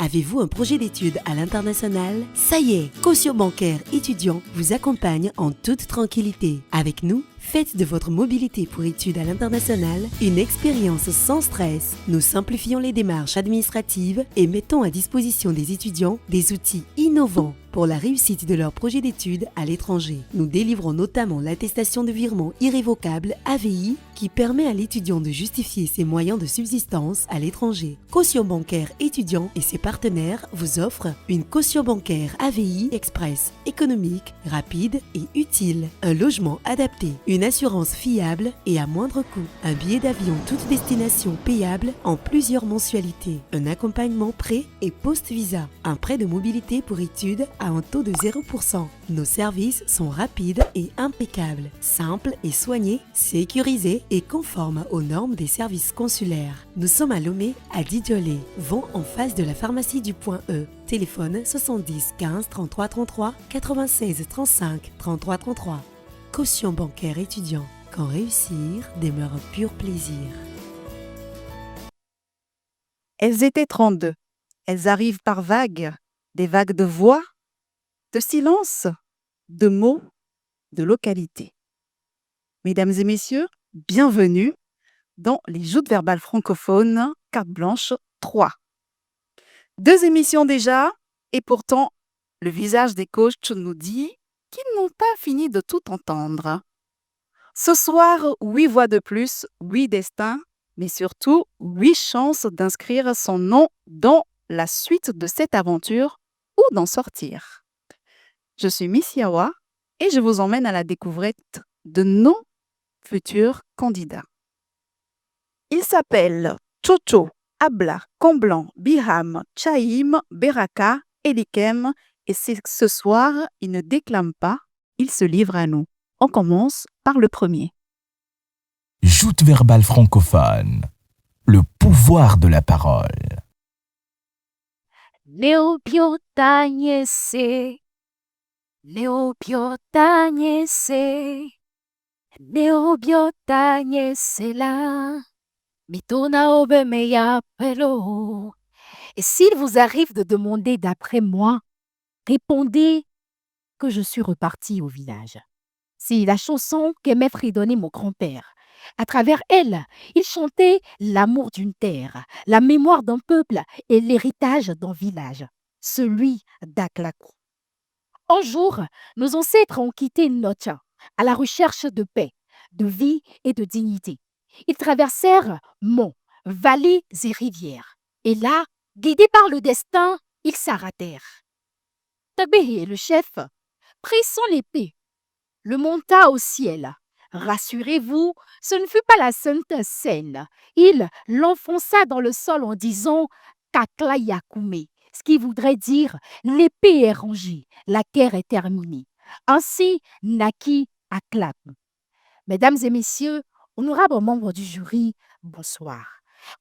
Avez-vous un projet d'études à l'international? Ça y est, Caution Bancaire Étudiant vous accompagne en toute tranquillité. Avec nous, faites de votre mobilité pour études à l'international une expérience sans stress. Nous simplifions les démarches administratives et mettons à disposition des étudiants des outils innovants pour la réussite de leur projet d'études à l'étranger. Nous délivrons notamment l'attestation de virement irrévocable AVI qui permet à l'étudiant de justifier ses moyens de subsistance à l'étranger. Caution Bancaire Étudiant et ses partenaires vous offrent une caution bancaire AVI express, économique, rapide et utile, un logement adapté, une assurance fiable et à moindre coût, un billet d'avion toute destination payable en plusieurs mensualités, un accompagnement pré- et post-visa, un prêt de mobilité pour études à un taux de 0%. Nos services sont rapides et impeccables, simples et soignés, sécurisés et conformes aux normes des services consulaires. Nous sommes à Lomé, à Didiolé, vont en face de la pharmacie du Point E. Téléphone 70 15 33 33 96 35 33 33. Caution bancaire étudiant. Quand réussir demeure un pur plaisir. Elles étaient 32. Elles arrivent par vagues, des vagues de voix, de silence, de mots, de localités. Mesdames et messieurs, bienvenue dans les Joutes verbales francophones, carte blanche 3. 2 émissions déjà, et pourtant, le visage des coachs nous dit qu'ils n'ont pas fini de tout entendre. Ce soir, 8 voix de plus, 8 destins, mais surtout 8 chances d'inscrire son nom dans la suite de cette aventure ou d'en sortir. Je suis Miss Yawa et je vous emmène à la découverte de nos futurs candidats. Ils s'appellent Chocho, Abla, Comblan, Biham, Chaim, Beraka, Elikem et ce soir, ils ne déclament pas, ils se livrent à nous. On commence par le premier. Joute verbale francophone, le pouvoir de la parole. Neobiotanyese, Neobiotanyese la, mitona obemeya pelo. Et s'il vous arrive de demander d'après moi, répondez que je suis reparti au village. C'est la chanson qu'aimait fredonner mon grand-père. À travers elle, il chantait l'amour d'une terre, la mémoire d'un peuple et l'héritage d'un village, celui d'Aklakou. Un jour, nos ancêtres ont quitté Nocha à la recherche de paix, de vie et de dignité. Ils traversèrent monts, vallées et rivières. Et là, guidés par le destin, ils s'arrêtèrent. Tabéhé, le chef, prit son épée, le monta au ciel. Rassurez-vous, ce ne fut pas la Sainte Seine. Il l'enfonça dans le sol en disant Kakla Yakume, ce qui voudrait dire l'épée est rangée, la guerre est terminée. Ainsi naquit Aklak. Mesdames et messieurs, honorables membres du jury, bonsoir.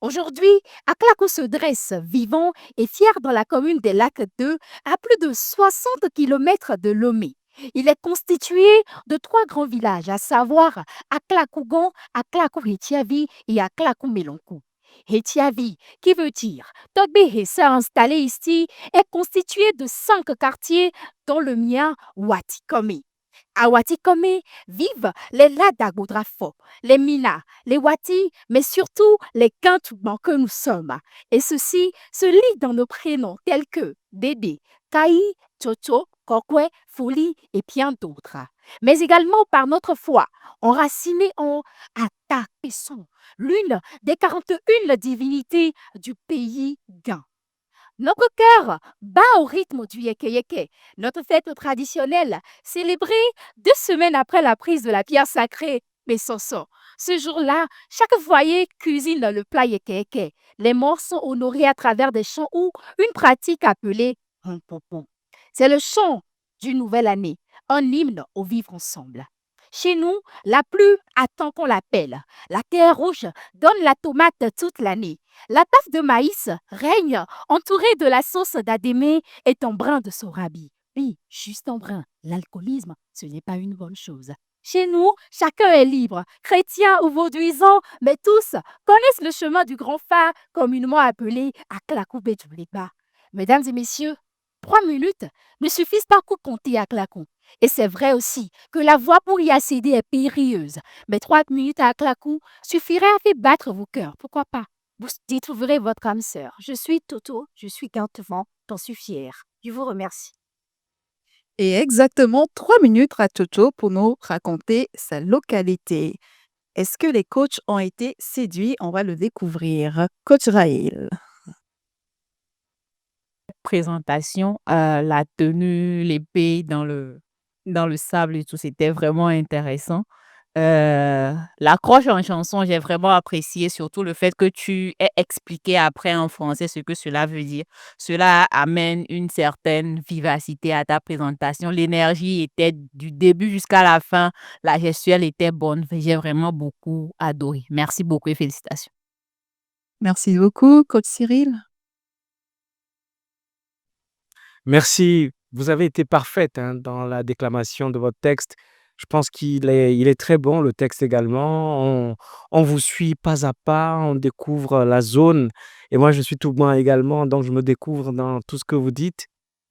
Aujourd'hui, Aklakou se dresse vivant et fier dans la commune des Lacs 2, à plus de 60 km de Lomé. Il est constitué de 3 grands villages, à savoir Aklakougon, Aklakou Hetiavi et Aklakou Melonkou. Hetiavi, qui veut dire Togbe s'est installé ici, est constitué de 5 quartiers, dont le mien, Watikome. À Watikome vivent les Ladagoudrafo, les Mina, les Wati, mais surtout les Kintouban que nous sommes. Et ceci se lit dans nos prénoms tels que Dédé, Kai, Chocho, Kokwe, Fouli et bien d'autres. Mais également par notre foi, enracinée en Atakesson, l'une des 41 divinités du pays Gan. Notre cœur bat au rythme du yeke-yeke, notre fête traditionnelle, célébrée 2 semaines après la prise de la pierre sacrée Messoso. Ce jour-là, chaque foyer cuisine le plat yeke-yeke. Les morts sont honorés à travers des chants ou une pratique appelée Humpopo. C'est le chant d'une nouvelle année, un hymne au vivre ensemble. Chez nous, la pluie attend qu'on l'appelle. La terre rouge donne la tomate toute l'année. La taffe de maïs règne entourée de la sauce d'adémé et en brin de sorabi. Oui, juste en brin. L'alcoolisme, ce n'est pas une bonne chose. Chez nous, chacun est libre, chrétien ou vaudouisant, mais tous connaissent le chemin du grand phare, communément appelé Aklakoubé Djouliba. Mesdames et messieurs, 3 minutes ne suffisent pas pour compter à claquons. Et c'est vrai aussi que la voie pour y accéder est périlleuse. Mais 3 minutes à claquons suffiraient à faire battre vos cœurs. Pourquoi pas? Vous découvrirez votre âme sœur. Je suis Toto, je suis Gantevent, j'en suis fière. Je vous remercie. Et exactement 3 minutes à Toto pour nous raconter sa localité. Est-ce que les coachs ont été séduits? On va le découvrir. Coach Raïl. Présentation, la tenue, l'épée dans le sable et tout, c'était vraiment intéressant. L'accroche en chanson, j'ai vraiment apprécié, surtout le fait que tu aies expliqué après en français ce que cela veut dire. Cela amène une certaine vivacité à ta présentation. L'énergie était du début jusqu'à la fin. La gestuelle était bonne. J'ai vraiment beaucoup adoré. Merci beaucoup et félicitations. Merci beaucoup, coach Cyril. Merci. Vous avez été parfaite dans la déclamation de votre texte. Je pense il est très bon, le texte également. On vous suit pas à pas, on découvre la zone. Et moi, je suis tout blanc également, donc je me découvre dans tout ce que vous dites.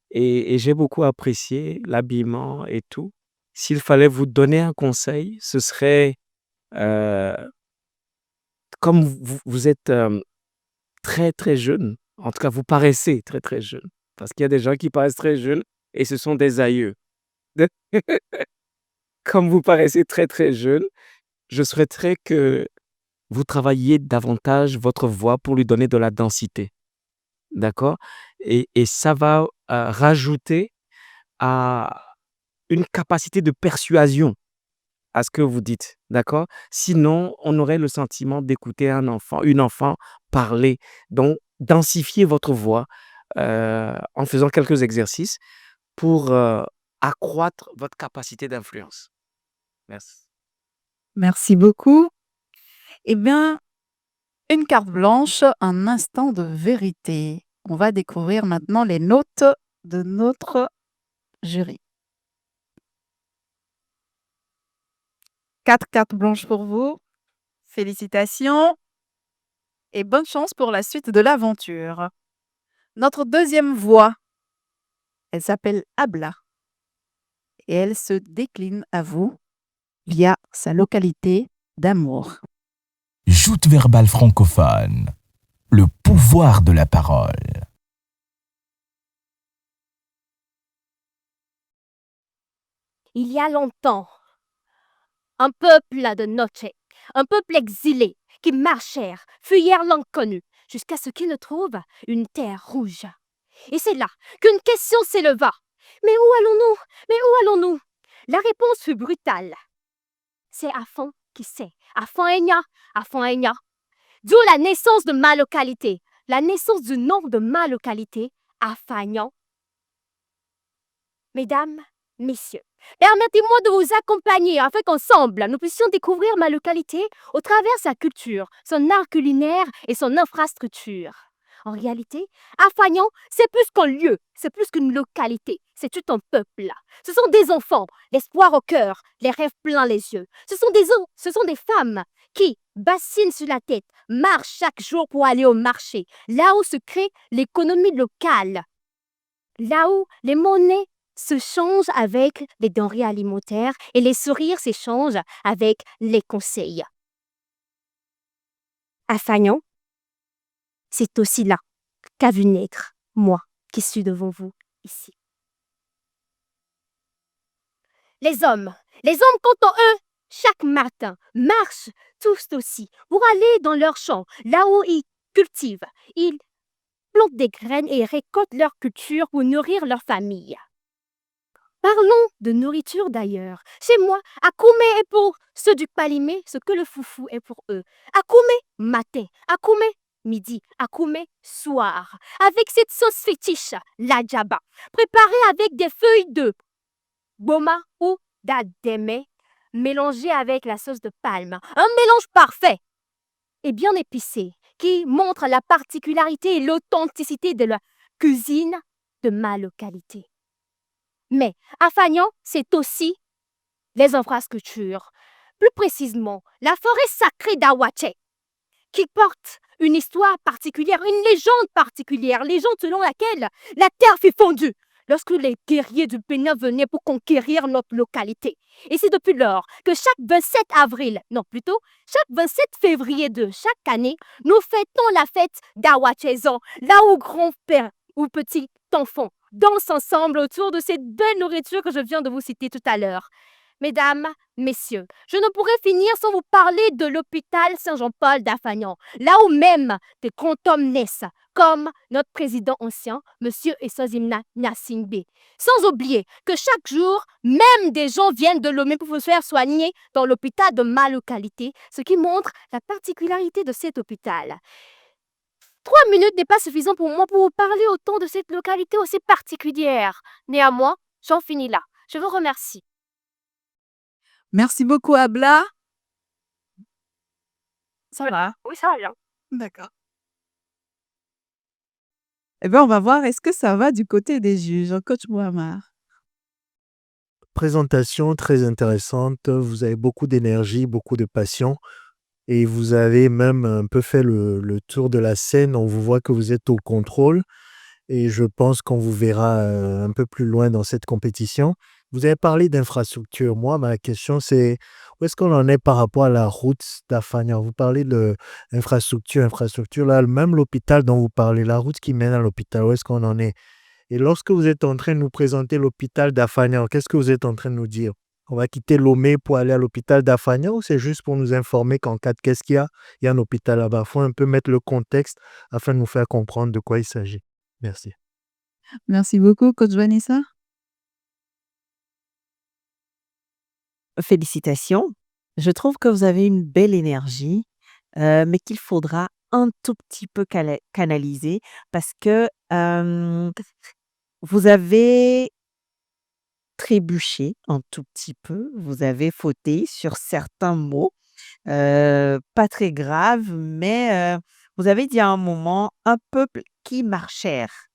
Et j'ai beaucoup apprécié l'habillement et tout. S'il fallait vous donner un conseil, ce serait, euh, comme vous êtes très, très jeune, en tout cas, vous paraissez très, très jeune. Parce qu'il y a des gens qui paraissent très jeunes et ce sont des aïeux. Comme vous paraissez très, très jeune, je souhaiterais que vous travailliez davantage votre voix pour lui donner de la densité. D'accord? Et ça va rajouter à une capacité de persuasion à ce que vous dites. D'accord? Sinon, on aurait le sentiment d'écouter une enfant parler. Donc, densifiez votre voix en faisant quelques exercices pour accroître votre capacité d'influence. Merci. Merci beaucoup. Eh bien, une carte blanche, un instant de vérité. On va découvrir maintenant les notes de notre jury. 4 cartes blanches pour vous. Félicitations et bonne chance pour la suite de l'aventure. Notre deuxième voix, elle s'appelle Abla et elle se décline à vous via sa localité d'amour. Joute verbale francophone. Le pouvoir de la parole. Il y a longtemps, un peuple de noche, un peuple exilé, qui marchèrent, fuyèrent l'inconnu, jusqu'à ce qu'ils ne trouvent une terre rouge. Et c'est là qu'une question s'éleva. Mais où allons-nous? Mais où allons-nous? La réponse fut brutale. C'est Afon qui sait. Afon Enya. D'où la naissance de ma localité, la naissance du nom de ma localité, Afagnan. Mesdames, messieurs, permettez-moi de vous accompagner afin qu'ensemble, nous puissions découvrir ma localité au travers sa culture, son art culinaire et son infrastructure. En réalité, Afagnan, c'est plus qu'un lieu, c'est plus qu'une localité, c'est tout un peuple. Ce sont des enfants, l'espoir au cœur, les rêves pleins les yeux. Ce sont des femmes qui, bassines sur la tête, marchent chaque jour pour aller au marché, là où se crée l'économie locale, là où les monnaies se changent avec les denrées alimentaires et les sourires s'échangent avec les conseils. Afagnan, c'est aussi là qu'a vu naître moi qui suis devant vous ici. Les hommes, quant à eux, chaque matin, marchent tous aussi pour aller dans leurs champs, là où ils cultivent. Ils plantent des graines et récoltent leur culture pour nourrir leur famille. Parlons de nourriture d'ailleurs. Chez moi, Akoumé est pour ceux du Palimé ce que le foufou est pour eux. Akoumé matin, Akoumé midi, Akoumé soir. Avec cette sauce fétiche, la djaba, préparée avec des feuilles de boma ou d'adémé, mélangée avec la sauce de palme. Un mélange parfait et bien épicé qui montre la particularité et l'authenticité de la cuisine de ma localité. Mais Afagnan, c'est aussi les infrastructures. Plus précisément, la forêt sacrée d'Awache, qui porte une histoire particulière, une légende selon laquelle la terre fut fondue lorsque les guerriers du Bénin venaient pour conquérir notre localité. Et c'est depuis lors que chaque 27 avril, non plutôt, chaque 27 février de chaque année, nous fêtons la fête d'Awachezon, là où grand-père ou petit enfant dansent ensemble autour de cette belle nourriture que je viens de vous citer tout à l'heure. Mesdames, messieurs, je ne pourrais finir sans vous parler de l'hôpital Saint-Jean-Paul d'Afagnan, là où même des grands hommes naissent, comme notre président ancien, M. Essozimna Nyasingbe. Sans oublier que chaque jour, même des gens viennent de Lomé pour se faire soigner dans l'hôpital de ma localité, ce qui montre la particularité de cet hôpital. 3 minutes n'est pas suffisant pour moi pour vous parler autant de cette localité aussi particulière. Néanmoins, j'en finis là. Je vous remercie. Merci beaucoup, Abla. Ça va. Oui, ça va bien. D'accord. Eh bien, on va voir, est-ce que ça va du côté des juges, coach Mouammar? Présentation très intéressante. Vous avez beaucoup d'énergie, beaucoup de passion. Et vous avez même un peu fait le tour de la scène. On vous voit que vous êtes au contrôle. Et je pense qu'on vous verra un peu plus loin dans cette compétition. Vous avez parlé d'infrastructure. Moi, ma question, c'est où est-ce qu'on en est par rapport à la route d'Afagnan? Vous parlez de infrastructure. Là, même l'hôpital dont vous parlez, la route qui mène à l'hôpital, où est-ce qu'on en est? Et lorsque vous êtes en train de nous présenter l'hôpital d'Afagnan, qu'est-ce que vous êtes en train de nous dire? On va quitter Lomé pour aller à l'hôpital d'Afagnan ou c'est juste pour nous informer qu'en cas de qu'est-ce qu'il y a? Il y a un hôpital là-bas. Il faut un peu mettre le contexte afin de nous faire comprendre de quoi il s'agit. Merci. Merci beaucoup, coach Vanessa. Félicitations. Je trouve que vous avez une belle énergie, mais qu'il faudra un tout petit peu canaliser parce que vous avez trébuché un tout petit peu, vous avez fauté sur certains mots, pas très graves, mais vous avez dit à un moment un peuple qui marchèrent.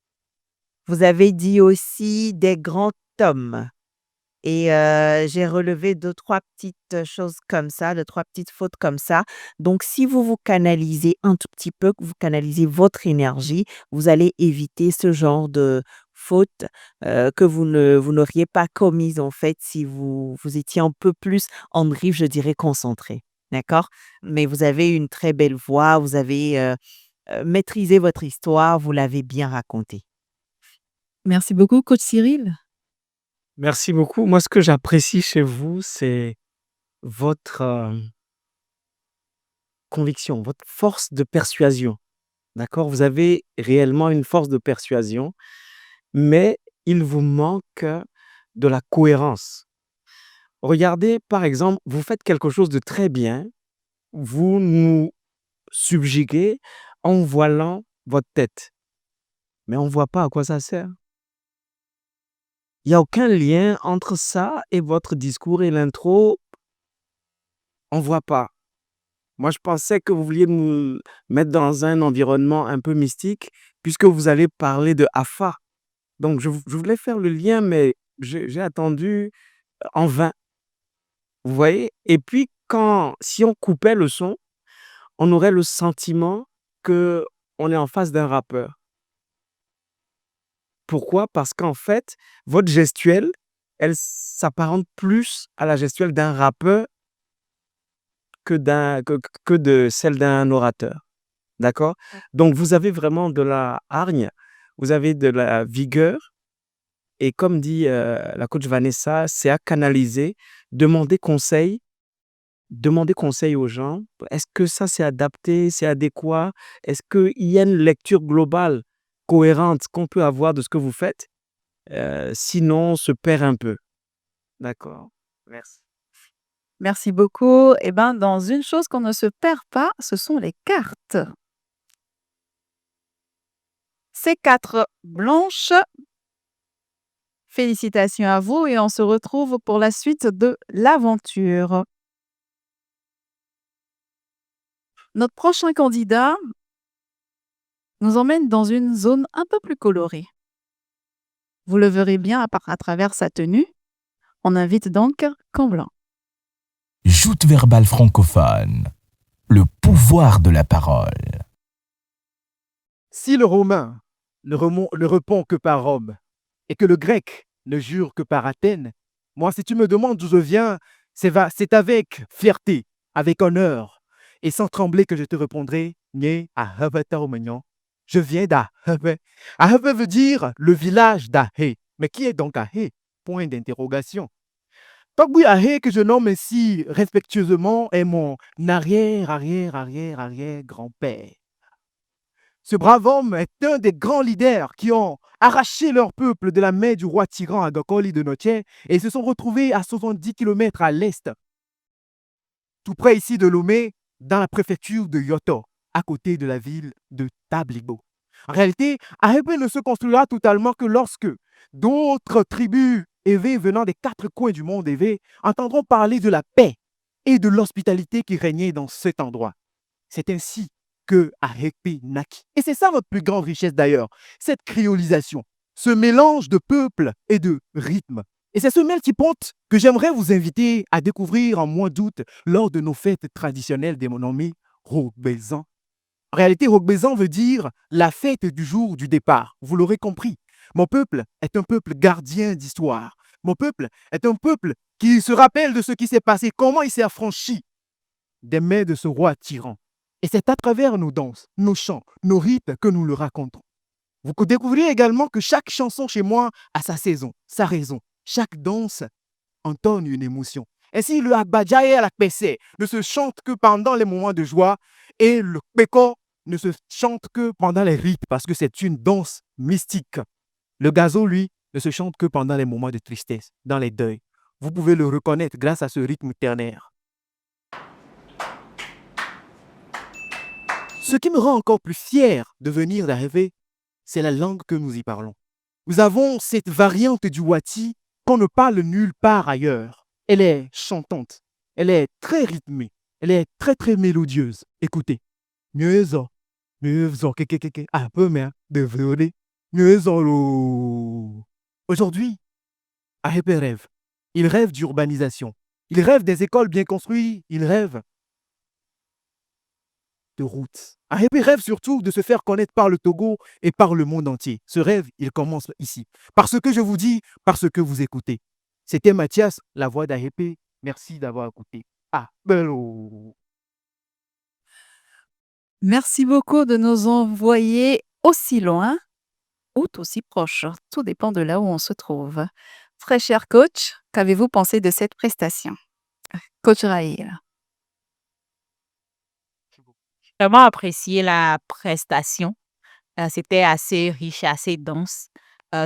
Vous avez dit aussi des grands hommes. Et j'ai relevé 2-3 petites choses comme ça, 2-3 petites fautes comme ça. Donc, si vous vous canalisez un tout petit peu, que vous canalisez votre énergie, vous allez éviter ce genre de fautes que vous n'auriez pas commises en fait si vous étiez un peu plus en drift, je dirais, concentré. D'accord? Mais vous avez une très belle voix, vous avez maîtrisé votre histoire, vous l'avez bien racontée. Merci beaucoup, coach Cyril. Merci beaucoup. Moi, ce que j'apprécie chez vous, c'est votre conviction, votre force de persuasion. D'accord? Vous avez réellement une force de persuasion, mais il vous manque de la cohérence. Regardez, par exemple, vous faites quelque chose de très bien, vous nous subjuguez en voilant votre tête, mais on ne voit pas à quoi ça sert. Il n'y a aucun lien entre ça et votre discours et l'intro. On ne voit pas. Moi, je pensais que vous vouliez nous mettre dans un environnement un peu mystique puisque vous allez parler de Afa. Donc, je voulais faire le lien, mais j'ai attendu en vain. Vous voyez? Et puis, si on coupait le son, on aurait le sentiment qu'on est en face d'un rappeur. Pourquoi? Parce qu'en fait, votre gestuelle, elle s'apparente plus à la gestuelle d'un rappeur que de celle d'un orateur. D'accord? Donc, vous avez vraiment de la hargne, vous avez de la vigueur. Et comme dit la coach Vanessa, c'est à canaliser, demander conseil aux gens. Est-ce que ça, c'est adapté, c'est adéquat? Est-ce qu'il y a une lecture globale cohérente qu'on peut avoir de ce que vous faites? Sinon, on se perd un peu. D'accord. Merci. Merci beaucoup. Eh bien, dans une chose qu'on ne se perd pas, ce sont les cartes. Ces 4 blanches. Félicitations à vous et on se retrouve pour la suite de l'aventure. Notre prochain candidat nous emmène dans une zone un peu plus colorée. Vous le verrez bien à travers sa tenue. On invite donc Camblanc. Joute verbale francophone. Le pouvoir de la parole. Si le romain ne répond que par Rome et que le grec ne jure que par Athènes, moi, si tu me demandes d'où je viens, c'est avec fierté, avec honneur et sans trembler que je te répondrai, Nye Ahave Taomenyon. Je viens d'Ahave. Ahave veut dire le village d'Ahé. Mais qui est donc Ahé? Point d'interrogation. Togbu Ahé, que je nomme ainsi respectueusement, est mon arrière-arrière-arrière-arrière-grand-père. Ce brave homme est un des grands leaders qui ont arraché leur peuple de la main du roi tyran Agakoli de Noché et se sont retrouvés à 70 km à l'est, tout près ici de Lomé, dans la préfecture de Yoto, à côté de la ville de Tabligo. En réalité, Ahébé ne se construira totalement que lorsque d'autres tribus évé venant des 4 coins du monde évé entendront parler de la paix et de l'hospitalité qui régnait dans cet endroit. C'est ainsi que Ahébé naquit. Et c'est ça notre plus grande richesse d'ailleurs, cette créolisation, ce mélange de peuple et de rythme. Et c'est ce melting pot que j'aimerais vous inviter à découvrir en mois d'août lors de nos fêtes traditionnelles dénommées Rogbezan. En réalité, Rogbezan veut dire la fête du jour du départ. Vous l'aurez compris. Mon peuple est un peuple gardien d'histoire. Mon peuple est un peuple qui se rappelle de ce qui s'est passé, comment il s'est affranchi des mains de ce roi tyran. Et c'est à travers nos danses, nos chants, nos rites que nous le racontons. Vous découvrirez également que chaque chanson chez moi a sa saison, sa raison. Chaque danse entonne une émotion. Ainsi, le Agbadjaye et la Kpessé ne se chante que pendant les moments de joie et le Kpeko ne se chante que pendant les rites parce que c'est une danse mystique. Le gazo, lui, ne se chante que pendant les moments de tristesse, dans les deuils. Vous pouvez le reconnaître grâce à ce rythme ternaire. Ce qui me rend encore plus fier de venir d'arriver, c'est la langue que nous y parlons. Nous avons cette variante du Wati qu'on ne parle nulle part ailleurs. Elle est chantante, elle est très rythmée, elle est très très mélodieuse. Écoutez. Mieux-en, un peu mais de violer. Mieux-en. Aujourd'hui, Ahébé rêve. Il rêve d'urbanisation. Il rêve des écoles bien construites. Il rêve de routes. Ahébé rêve surtout de se faire connaître par le Togo et par le monde entier. Ce rêve, il commence ici. Parce que je vous dis, parce que vous écoutez. C'était Mathias, la voix d'Ahébé. Merci d'avoir écouté. Ah, bello. Merci beaucoup de nous envoyer aussi loin ou aussi proche. Tout dépend de là où on se trouve. Très cher coach, qu'avez-vous pensé de cette prestation? Coach Rahil. J'ai vraiment apprécié la prestation. C'était assez riche, assez dense.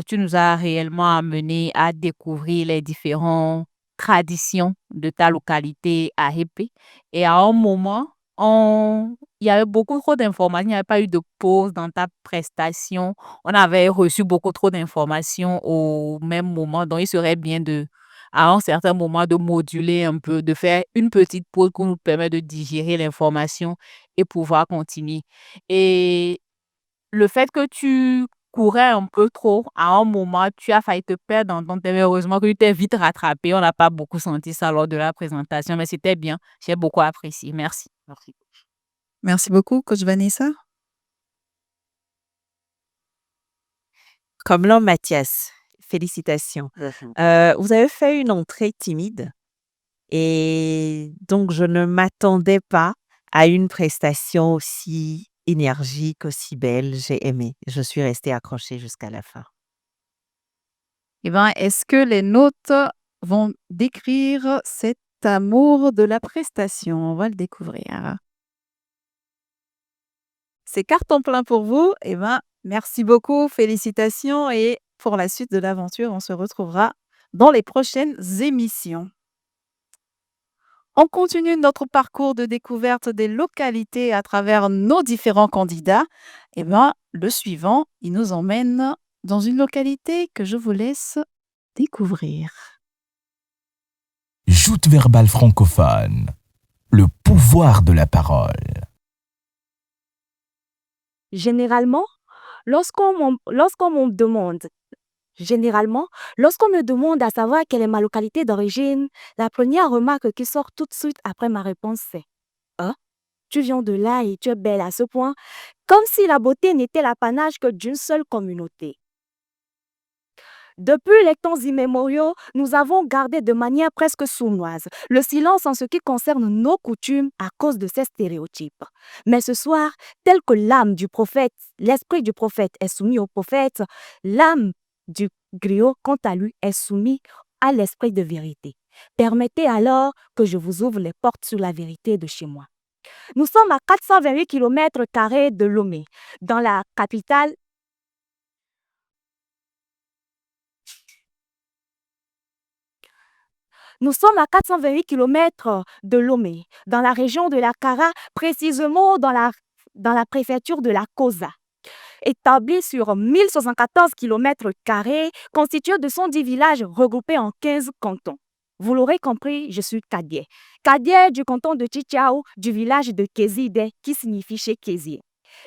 Tu nous as réellement amené à découvrir les différentes traditions de ta localité à Ahébé. Et à un moment, il y avait beaucoup trop d'informations. Il n'y avait pas eu de pause dans ta prestation. On avait reçu beaucoup trop d'informations au même moment. Donc, il serait bien à un certain moment, de moduler un peu, de faire une petite pause qui nous permet de digérer l'information et pouvoir continuer. Et le fait que tu courais un peu trop, à un moment, tu as failli te perdre dans ton thème. Heureusement que tu t'es vite rattrapé. On n'a pas beaucoup senti ça lors de la présentation, mais c'était bien. J'ai beaucoup apprécié. Merci. Merci. Merci beaucoup, coach Vanessa. Comme l'homme Mathias, félicitations. Vous avez fait une entrée timide et donc je ne m'attendais pas à une prestation aussi énergique, aussi belle. J'ai aimé. Je suis restée accrochée jusqu'à la fin. Eh bien, est-ce que les notes vont décrire cet amour de la prestation? On va le découvrir. C'est carton plein pour vous. Eh bien, merci beaucoup, félicitations. Et pour la suite de l'aventure, on se retrouvera dans les prochaines émissions. On continue notre parcours de découverte des localités à travers nos différents candidats. Eh bien, le suivant, il nous emmène dans une localité que je vous laisse découvrir. Joute verbale francophone. Le pouvoir de la parole. Généralement, lorsqu'on me demande à savoir quelle est ma localité d'origine, la première remarque qui sort tout de suite après ma réponse, c'est « Tu viens de là et tu es belle à ce point, comme si la beauté n'était l'apanage que d'une seule communauté. Depuis les temps immémoriaux, nous avons gardé de manière presque sournoise le silence en ce qui concerne nos coutumes à cause de ces stéréotypes. Mais ce soir, tel que l'âme du prophète, l'esprit du prophète est soumis au prophète, l'âme du griot, quant à lui, est soumise à l'esprit de vérité. Permettez alors que je vous ouvre les portes sur la vérité de chez moi. Nous sommes à 428 km² de Lomé, dans la capitale. Nous sommes à 428 km de Lomé, dans la région de la Kara, précisément dans la préfecture de la Kosa. Établi sur 1074 km², constitué de 110 villages regroupés en 15 cantons. Vous l'aurez compris, je suis Kadié. Kadié du canton de Chichao, du village de Kézide, qui signifie chez Kézié.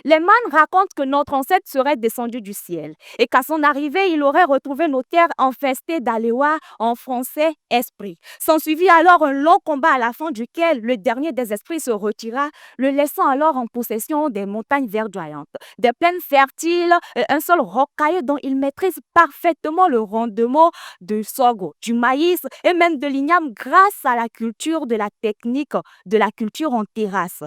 Les mânes racontent que notre ancêtre serait descendu du ciel et qu'à son arrivée, il aurait retrouvé nos terres infestées d'Alewa, en français esprit. S'ensuivit alors un long combat à la fin duquel le dernier des esprits se retira, le laissant alors en possession des montagnes verdoyantes, des plaines fertiles et un sol rocailleux dont il maîtrise parfaitement le rendement du sorgho, du maïs et même de l'igname grâce à la culture de la technique de la culture en terrasse,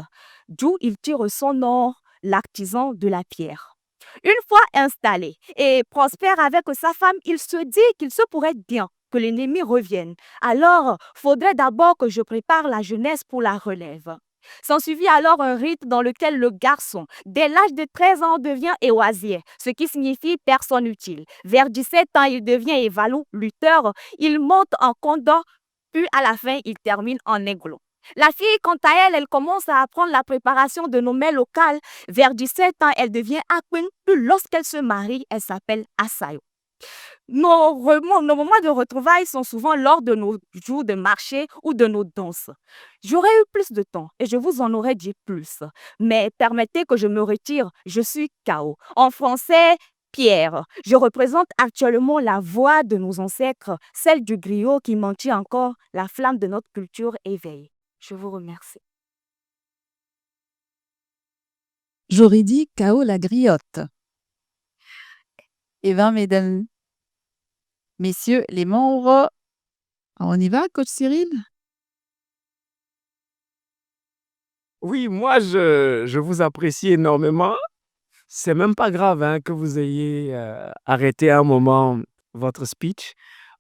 d'où il tire son nom, l'artisan de la pierre. Une fois installé et prospère avec sa femme, il se dit qu'il se pourrait bien que l'ennemi revienne. Alors, faudrait d'abord que je prépare la jeunesse pour la relève. S'ensuivit alors un rite dans lequel le garçon, dès l'âge de 13 ans, devient éoisier, ce qui signifie personne utile. Vers 17 ans, il devient évalon, lutteur, il monte en condor, puis à la fin, il termine en aiglon. La fille, quant à elle, elle commence à apprendre la préparation de nos mets locales. Vers 17 ans, elle devient Akwin, puis lorsqu'elle se marie, elle s'appelle Asayo. Nos moments de retrouvailles sont souvent lors de nos jours de marché ou de nos danses. J'aurais eu plus de temps et je vous en aurais dit plus. Mais permettez que je me retire, je suis Kao. En français, Pierre. Je représente actuellement la voix de nos ancêtres, celle du griot qui maintient encore la flamme de notre culture éveillée. Je vous remercie. J'aurais dit Kao la griotte. Eh bien, mesdames, messieurs, les membres, on y va, coach Cyril? Oui, moi, je vous apprécie énormément. C'est même pas grave hein, que vous ayez arrêté un moment votre speech.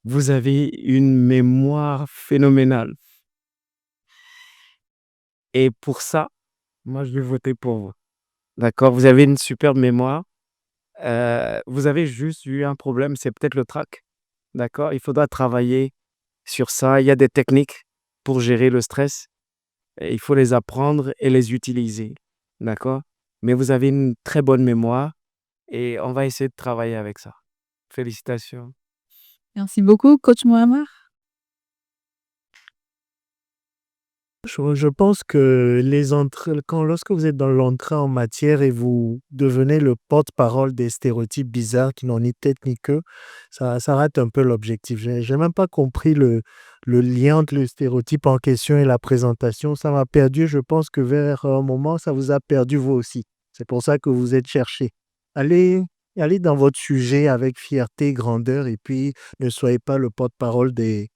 Vous avez une mémoire phénoménale. Et pour ça, moi, je vais voter pour vous. D'accord? Vous avez une superbe mémoire. Vous avez juste eu un problème, c'est peut-être le trac. D'accord? Il faudra travailler sur ça. Il y a des techniques pour gérer le stress. Et il faut les apprendre et les utiliser. D'accord? Mais vous avez une très bonne mémoire et on va essayer de travailler avec ça. Félicitations. Merci beaucoup, coach Mohamed. Je pense que lorsque vous êtes dans l'entrée en matière et vous devenez le porte-parole des stéréotypes bizarres qui n'ont ni tête ni queue, ça rate un peu l'objectif. J'ai même pas compris le lien entre le stéréotype en question et la présentation. Ça m'a perdu. Je pense que vers un moment, ça vous a perdu vous aussi. C'est pour ça que vous êtes cherché. Allez dans votre sujet avec fierté, grandeur et puis ne soyez pas le porte-parole des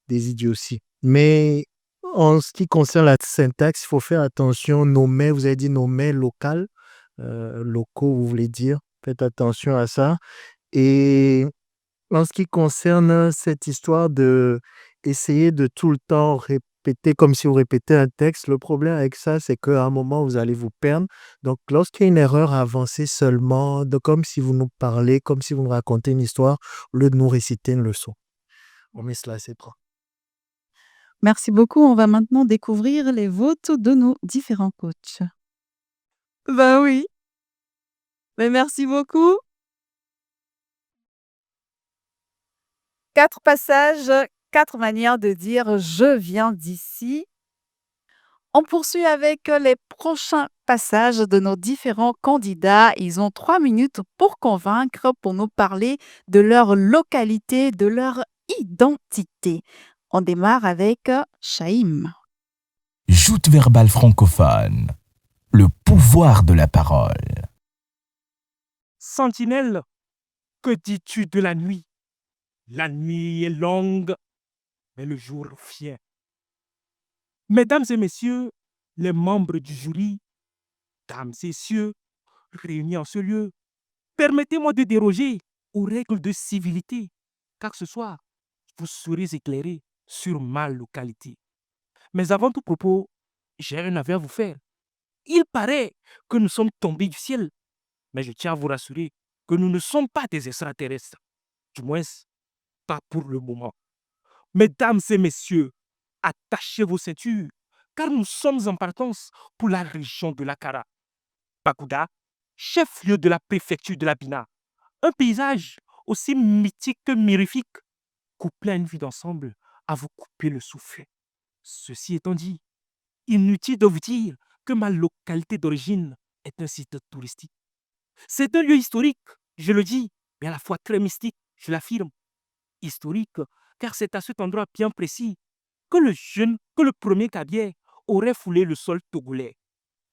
idioties. Mais en ce qui concerne la syntaxe, il faut faire attention. Nommer, vous avez dit nommer local, locaux, vous voulez dire. Faites attention à ça. Et en ce qui concerne cette histoire de essayer de tout le temps répéter comme si vous répétez un texte, le problème avec ça, c'est qu'à un moment, vous allez vous perdre. Donc, lorsqu'il y a une erreur, avancez seulement, comme si vous nous parlez, comme si vous nous racontez une histoire, au lieu de nous réciter une leçon. On met cela, c'est trop. Merci beaucoup. On va maintenant découvrir les votes de nos différents coachs. Ben oui. Mais merci beaucoup. 4 passages, 4 manières de dire « je viens d'ici ». On poursuit avec les prochains passages de nos différents candidats. Ils ont 3 minutes pour convaincre, pour nous parler de leur localité, de leur identité. On démarre avec Shaim. Joute verbale francophone. Le pouvoir de la parole. Sentinelle, que dis-tu de la nuit? La nuit est longue, mais le jour vient. Mesdames et messieurs, les membres du jury, dames et messieurs, réunis en ce lieu, permettez-moi de déroger aux règles de civilité, car ce soir, vous serez éclairés sur ma localité. Mais avant tout propos, j'ai un aveu à vous faire. Il paraît que nous sommes tombés du ciel, mais je tiens à vous rassurer que nous ne sommes pas des extraterrestres. Du moins, pas pour le moment. Mesdames et messieurs, attachez vos ceintures, car nous sommes en partance pour la région de l'Akara. Bakuda, chef-lieu de la préfecture de la Bina. Un paysage aussi mythique que mirifique, couplé à une vie d'ensemble à vous couper le souffle. Ceci étant dit, inutile de vous dire que ma localité d'origine est un site touristique. C'est un lieu historique, je le dis, mais à la fois très mystique, je l'affirme. Historique, car c'est à cet endroit bien précis que le premier Kabier aurait foulé le sol togolais.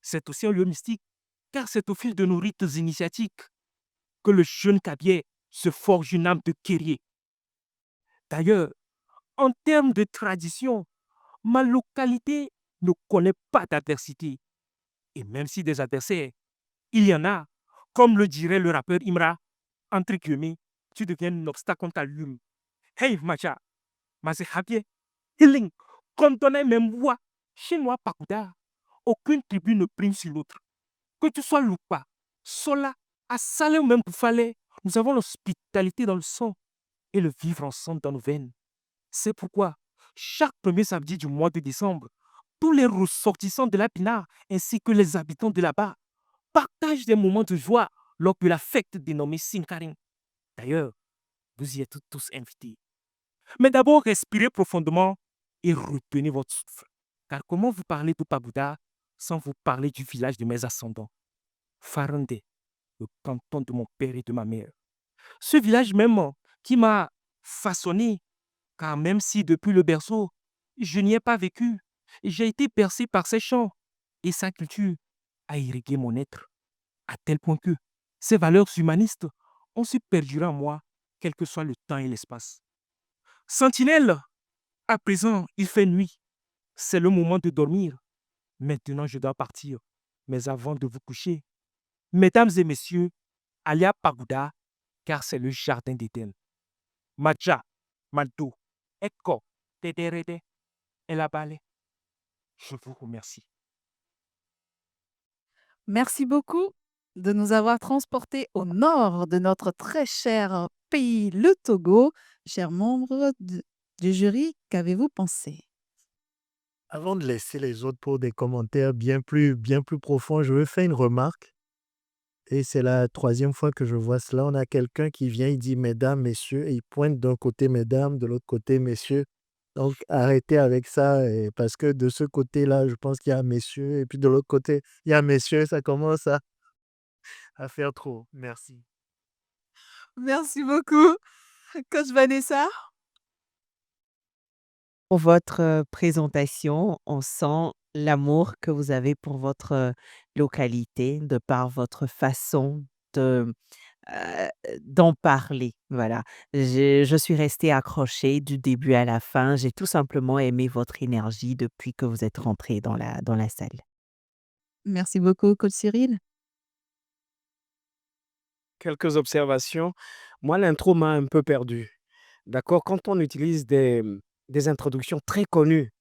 C'est aussi un lieu mystique, car c'est au fil de nos rites initiatiques que le jeune Kabier se forge une âme de guerrier. D'ailleurs, en termes de tradition, ma localité ne connaît pas d'adversité. Et même si des adversaires, il y en a, comme le dirait le rappeur Imra, entre guillemets, tu deviens un obstacle contre ta lume. Hey, Macha, Mazéhabie, Healing, comme ton même voix, chinois Pakuda, aucune tribu ne prime sur l'autre. Que tu sois Lupa, Sola, Assalé ou même Boufalé, nous avons l'hospitalité dans le sang et le vivre ensemble dans nos veines. C'est pourquoi, chaque premier samedi du mois de décembre, tous les ressortissants de la Pinar ainsi que les habitants de là-bas partagent des moments de joie lors de la fête dénommée Sinkaring. D'ailleurs, vous y êtes tous invités. Mais d'abord, respirez profondément et retenez votre souffle. Car comment vous parler de Pagoda sans vous parler du village de mes ascendants? Farande, le canton de mon père et de ma mère. Ce village même qui m'a façonné, car même si depuis le berceau, je n'y ai pas vécu, j'ai été bercé par ses chants et sa culture a irrigué mon être, à tel point que ces valeurs humanistes ont su perdurer en moi, quel que soit le temps et l'espace. Sentinelle, à présent, il fait nuit. C'est le moment de dormir. Maintenant, je dois partir. Mais avant de vous coucher, mesdames et messieurs, allez à Pagoda, car c'est le jardin d'Éden. Maja, Malto, Eko, Tederede, et la balai. Je vous remercie. Merci beaucoup de nous avoir transportés au nord de notre très cher pays, le Togo. Chers membres du jury, qu'avez-vous pensé? Avant de laisser les autres pour des commentaires bien plus profonds, je veux faire une remarque. Et c'est la troisième fois que je vois cela. On a quelqu'un qui vient, il dit mesdames, messieurs, et il pointe d'un côté mesdames, de l'autre côté messieurs. Donc arrêtez avec ça, parce que de ce côté-là, je pense qu'il y a messieurs, et puis de l'autre côté, il y a messieurs, ça commence à faire trop. Merci. Merci beaucoup, Coach Vanessa. Pour votre présentation, on sent l'amour que vous avez pour votre localité de par votre façon de, d'en parler. Voilà. Je suis restée accrochée du début à la fin. J'ai tout simplement aimé votre énergie depuis que vous êtes rentré dans la salle. Merci beaucoup, Coach Cyril. Quelques observations. Moi, l'intro m'a un peu perdu. D'accord? Quand on utilise des introductions très connues,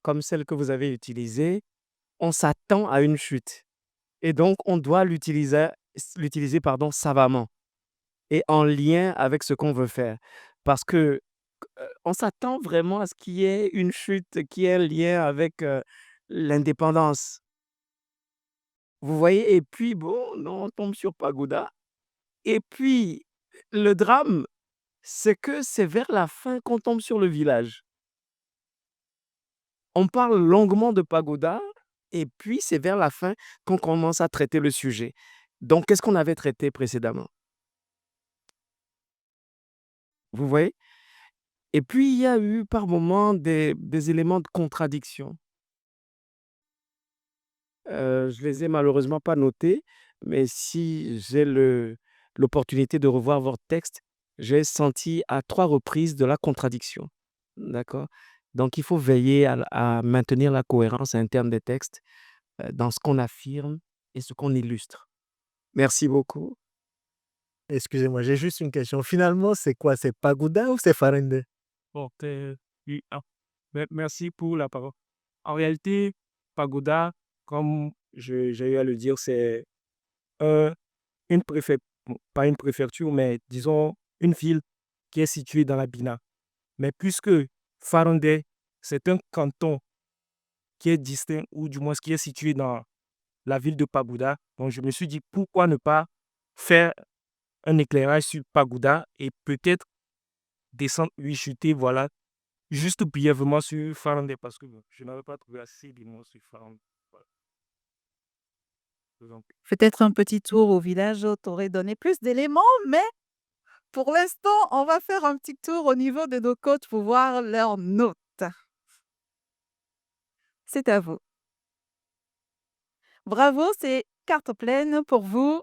comme celle que vous avez utilisée, on s'attend à une chute. Et donc, on doit l'utiliser pardon, savamment et en lien avec ce qu'on veut faire. Parce que on s'attend vraiment à ce qu'il y ait une chute qui ait un lien avec l'indépendance. Vous voyez? Et puis, bon, non, on tombe sur Pagoda. Et puis, le drame, c'est que c'est vers la fin qu'on tombe sur le village. On parle longuement de Pagoda, et puis c'est vers la fin qu'on commence à traiter le sujet. Donc, qu'est-ce qu'on avait traité précédemment? Vous voyez? Et puis, il y a eu par moments des éléments de contradiction. Je les ai malheureusement pas notés, mais si j'ai l'opportunité de revoir votre texte, j'ai senti à 3 reprises de la contradiction. D'accord? Donc il faut veiller à maintenir la cohérence interne des textes, dans ce qu'on affirme et ce qu'on illustre. Merci beaucoup. Excusez-moi, j'ai juste une question. Finalement, c'est quoi? C'est Pagoda ou c'est Farende? Bon, oui, merci pour la parole. En réalité, Pagoda, comme j'ai eu à le dire, c'est un une préfec bon, pas une préfecture, mais disons une ville qui est située dans la Bina. Mais puisque Farandé, c'est un canton qui est distinct ou du moins qui est situé dans la ville de Pagoda, donc je me suis dit pourquoi ne pas faire un éclairage sur Pagoda et peut-être descendre, oui, chuter, voilà, juste brièvement sur Farandé parce que bon, je n'avais pas trouvé assez d'éléments sur Farandé. Voilà. Je vous en prie. Peut-être un petit tour au village t'aurait donné plus d'éléments, mais pour l'instant, on va faire un petit tour au niveau de nos coachs pour voir leurs notes. C'est à vous. Bravo, c'est carte pleine pour vous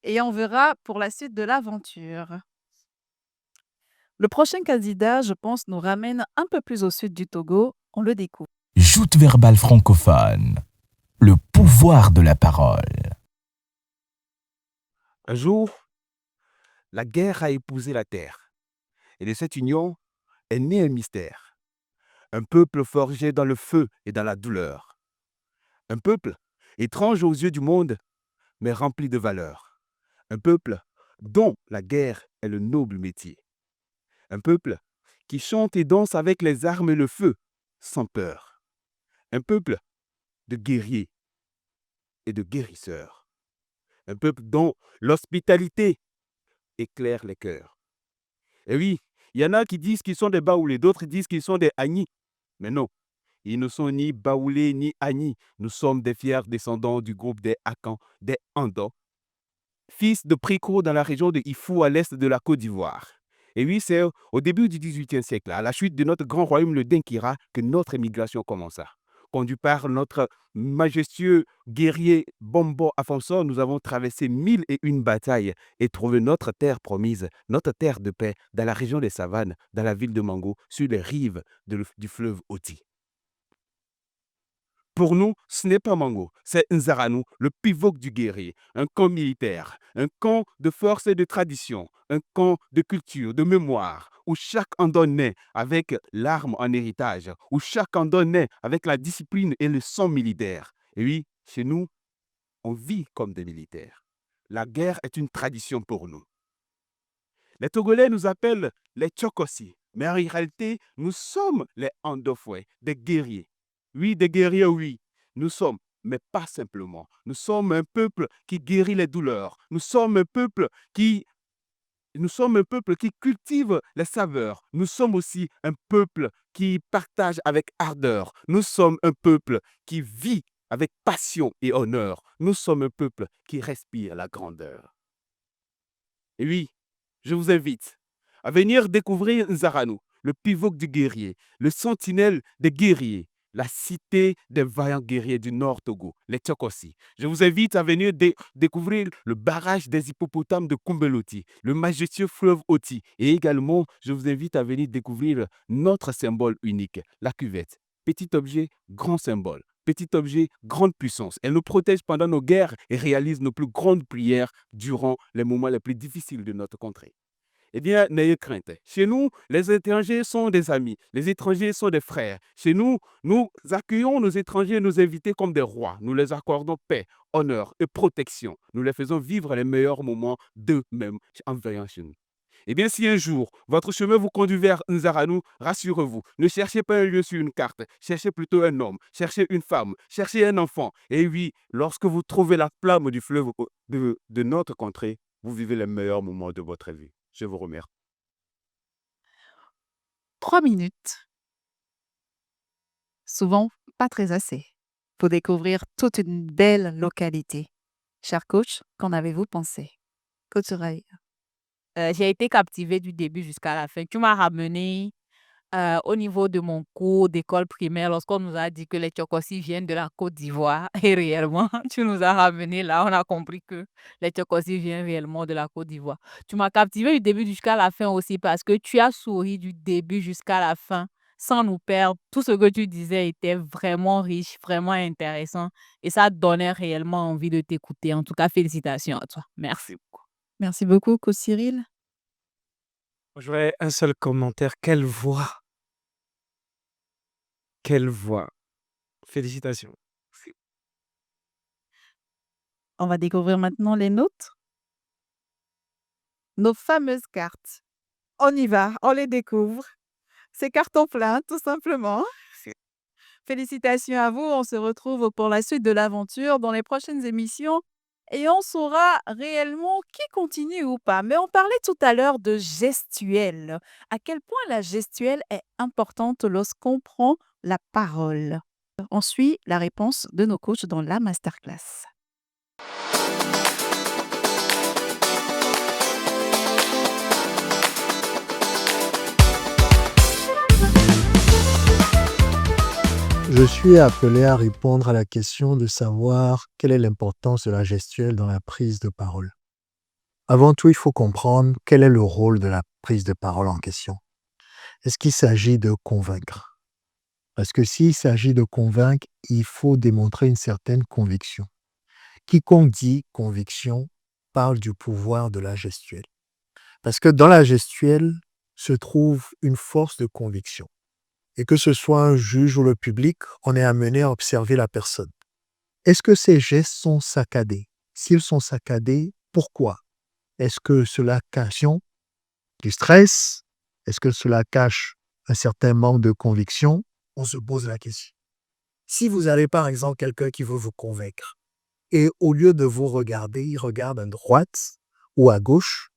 et on verra pour la suite de l'aventure. Le prochain candidat, je pense, nous ramène un peu plus au sud du Togo. On le découvre. Joute verbale francophone. Le pouvoir de la parole. Un jour, la guerre a épousé la terre. Et de cette union est né un mystère. Un peuple forgé dans le feu et dans la douleur. Un peuple étrange aux yeux du monde, mais rempli de valeur. Un peuple dont la guerre est le noble métier. Un peuple qui chante et danse avec les armes et le feu, sans peur. Un peuple de guerriers et de guérisseurs. Un peuple dont l'hospitalité éclaire les cœurs. Et oui, il y en a qui disent qu'ils sont des Baoulés, d'autres disent qu'ils sont des Agnis. Mais non, ils ne sont ni Baoulés ni Agnis. Nous sommes des fiers descendants du groupe des Akans, des Andans, fils de Priko dans la région de Ifou à l'est de la Côte d'Ivoire. Et oui, c'est au début du XVIIIe siècle, à la chute de notre grand royaume, le Dinkira, que notre émigration commença. Conduit par notre majestueux guerrier Bombo Afonso, nous avons traversé 1001 batailles et trouvé notre terre promise, notre terre de paix, dans la région des savanes, dans la ville de Mango, sur les rives du fleuve Oti. Pour nous, ce n'est pas Mango, c'est Nzaranou, le pivot du guerrier, un camp militaire, un camp de force et de tradition, un camp de culture, de mémoire, où chaque Andon naît avec l'arme en héritage, où chaque Andon naît avec la discipline et le sang militaire. Et oui, chez nous, on vit comme des militaires. La guerre est une tradition pour nous. Les Togolais nous appellent les Tchokossi, mais en réalité, nous sommes les Andofoué, des guerriers. Oui, des guerriers, oui. Nous sommes, mais pas simplement. Nous sommes un peuple qui guérit les douleurs. Nous sommes un peuple qui cultive les saveurs. Nous sommes aussi un peuple qui partage avec ardeur. Nous sommes un peuple qui vit avec passion et honneur. Nous sommes un peuple qui respire la grandeur. Et oui, je vous invite à venir découvrir Nzaranou, le pivot du guerrier, le sentinelle des guerriers, la cité des vaillants guerriers du Nord Togo, les Tchokossi. Je vous invite à venir découvrir le barrage des hippopotames de Kumbeloti, le majestueux fleuve Oti. Et également, je vous invite à venir découvrir notre symbole unique, la cuvette. Petit objet, grand symbole. Petit objet, grande puissance. Elle nous protège pendant nos guerres et réalise nos plus grandes prières durant les moments les plus difficiles de notre contrée. Eh bien, n'ayez crainte. Chez nous, les étrangers sont des amis. Les étrangers sont des frères. Chez nous, nous accueillons nos étrangers, nos invités comme des rois. Nous les accordons paix, honneur et protection. Nous les faisons vivre les meilleurs moments d'eux-mêmes en veillant chez nous. Eh bien, si un jour, votre chemin vous conduit vers Nzaranou, rassurez-vous, ne cherchez pas un lieu sur une carte, cherchez plutôt un homme, cherchez une femme, cherchez un enfant. Et oui, lorsque vous trouvez la flamme du fleuve de notre contrée, vous vivez les meilleurs moments de votre vie. Je vous remercie. 3 minutes. Souvent, pas très assez. Pour découvrir toute une belle localité. Cher coach, qu'en avez-vous pensé? Coach Ray. J'ai été captivée du début jusqu'à la fin. Tu m'as ramené au niveau de mon cours d'école primaire, lorsqu'on nous a dit que les Tchokossis viennent de la Côte d'Ivoire, et réellement, tu nous as ramenés là, on a compris que les Tchokossis viennent réellement de la Côte d'Ivoire. Tu m'as captivé du début jusqu'à la fin aussi parce que tu as souri du début jusqu'à la fin sans nous perdre. Tout ce que tu disais était vraiment riche, vraiment intéressant et ça donnait réellement envie de t'écouter. En tout cas, félicitations à toi. Merci beaucoup. Merci beaucoup, Coach Cyril. J'aurais un seul commentaire. Quelle voix! Quelle voix! Félicitations. On va découvrir maintenant les nôtres. Nos fameuses cartes. On y va, on les découvre. C'est carton plein, tout simplement. Félicitations à vous. On se retrouve pour la suite de l'aventure dans les prochaines émissions et on saura réellement qui continue ou pas. Mais on parlait tout à l'heure de gestuelle. À quel point la gestuelle est importante lorsqu'on prend la parole. On suit la réponse de nos coachs dans la masterclass. Je suis appelé à répondre à la question de savoir quelle est l'importance de la gestuelle dans la prise de parole. Avant tout, il faut comprendre quel est le rôle de la prise de parole en question. Est-ce qu'il s'agit de convaincre? Parce que s'il s'agit de convaincre, il faut démontrer une certaine conviction. Quiconque dit conviction parle du pouvoir de la gestuelle. Parce que dans la gestuelle se trouve une force de conviction. Et que ce soit un juge ou le public, on est amené à observer la personne. Est-ce que ces gestes sont saccadés? S'ils sont saccadés, pourquoi? Est-ce que cela cache du stress? Est-ce que cela cache un certain manque de conviction? On se pose la question. Si vous avez par exemple quelqu'un qui veut vous convaincre, et au lieu de vous regarder, il regarde à droite ou à gauche,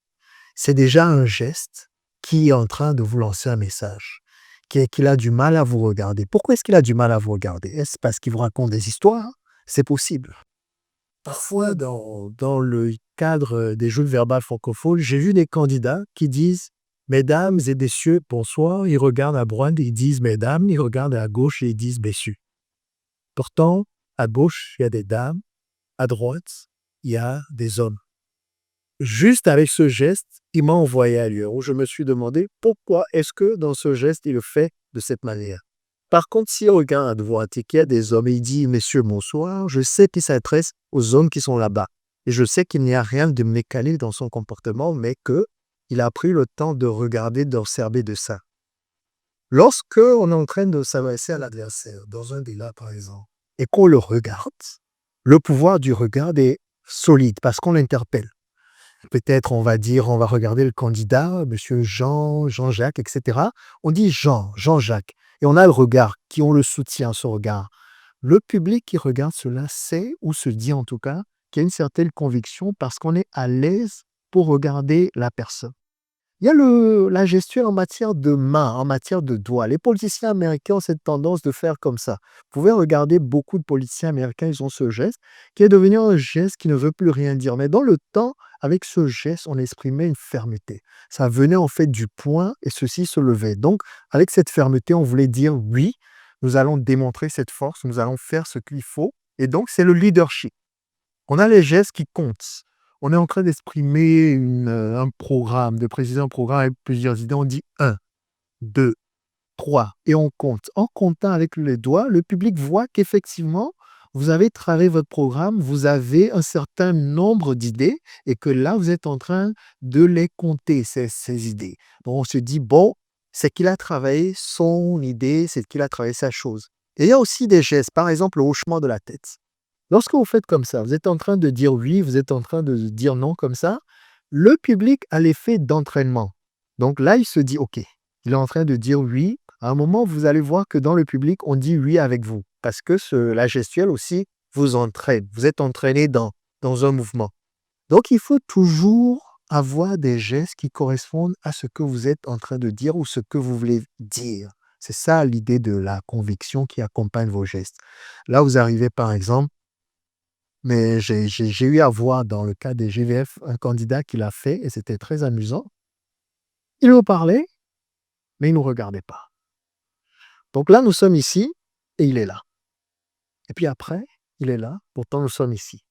c'est déjà un geste qui est en train de vous lancer un message. Qu'il a du mal à vous regarder. Pourquoi est-ce qu'il a du mal à vous regarder? Est-ce parce qu'il vous raconte des histoires? C'est possible. Parfois, dans le cadre des jeux verbales francophones, j'ai vu des candidats qui disent « Mesdames et messieurs, bonsoir ». Ils regardent à droite et ils disent « Mesdames ». Ils regardent à gauche et ils disent « Messieurs ». Pourtant, à gauche, il y a des dames. À droite, il y a des hommes. Juste avec ce geste, il m'a envoyé ailleurs, où je me suis demandé pourquoi est-ce que dans ce geste, il le fait de cette manière. Par contre, s'il regarde à droite et qu'il y a des hommes et il dit « Messieurs, bonsoir », je sais qu'il s'adresse aux hommes qui sont là-bas. Et je sais qu'il n'y a rien de mécanique dans son comportement, mais qu'il a pris le temps de regarder, d'observer de ça. Lorsque on est en train de s'adresser à l'adversaire, dans un débat par exemple, et qu'on le regarde, le pouvoir du regard est solide parce qu'on l'interpelle. Peut-être on va regarder le candidat, monsieur Jean-Jacques, etc. On dit Jean-Jacques. Et on a le regard, qui on le soutient, ce regard. Le public qui regarde cela sait, ou se dit en tout cas, qu'il y a une certaine conviction parce qu'on est à l'aise pour regarder la personne. Il y a la gestuelle en matière de main, en matière de doigts. Les politiciens américains ont cette tendance de faire comme ça. Vous pouvez regarder beaucoup de politiciens américains, ils ont ce geste qui est devenu un geste qui ne veut plus rien dire. Mais dans le temps, avec ce geste, on exprimait une fermeté. Ça venait en fait du poing et ceci se levait. Donc, avec cette fermeté, on voulait dire oui, nous allons démontrer cette force, nous allons faire ce qu'il faut. Et donc, c'est le leadership. On a les gestes qui comptent. On est en train d'exprimer un programme, de préciser un programme avec plusieurs idées. On dit 1, 2, 3 et on compte. En comptant avec les doigts, le public voit qu'effectivement, vous avez travaillé votre programme, vous avez un certain nombre d'idées et que là, vous êtes en train de les compter, ces idées. Donc, on se dit, bon, c'est qu'il a travaillé son idée, c'est qu'il a travaillé sa chose. Et il y a aussi des gestes, par exemple, le hochement de la tête. Lorsque vous faites comme ça, vous êtes en train de dire oui, vous êtes en train de dire non comme ça, le public a l'effet d'entraînement. Donc là, il se dit, OK, il est en train de dire oui. À un moment, vous allez voir que dans le public, on dit oui avec vous. Parce que la gestuelle aussi vous entraîne. Vous êtes entraîné dans un mouvement. Donc, il faut toujours avoir des gestes qui correspondent à ce que vous êtes en train de dire ou ce que vous voulez dire. C'est ça l'idée de la conviction qui accompagne vos gestes. Là, vous arrivez par exemple, mais j'ai eu à voir dans le cas des GVF un candidat qui l'a fait et c'était très amusant. Il nous parlait, mais il ne nous regardait pas. Donc là, nous sommes ici et il est là. Et puis après, il est là, pourtant nous sommes ici.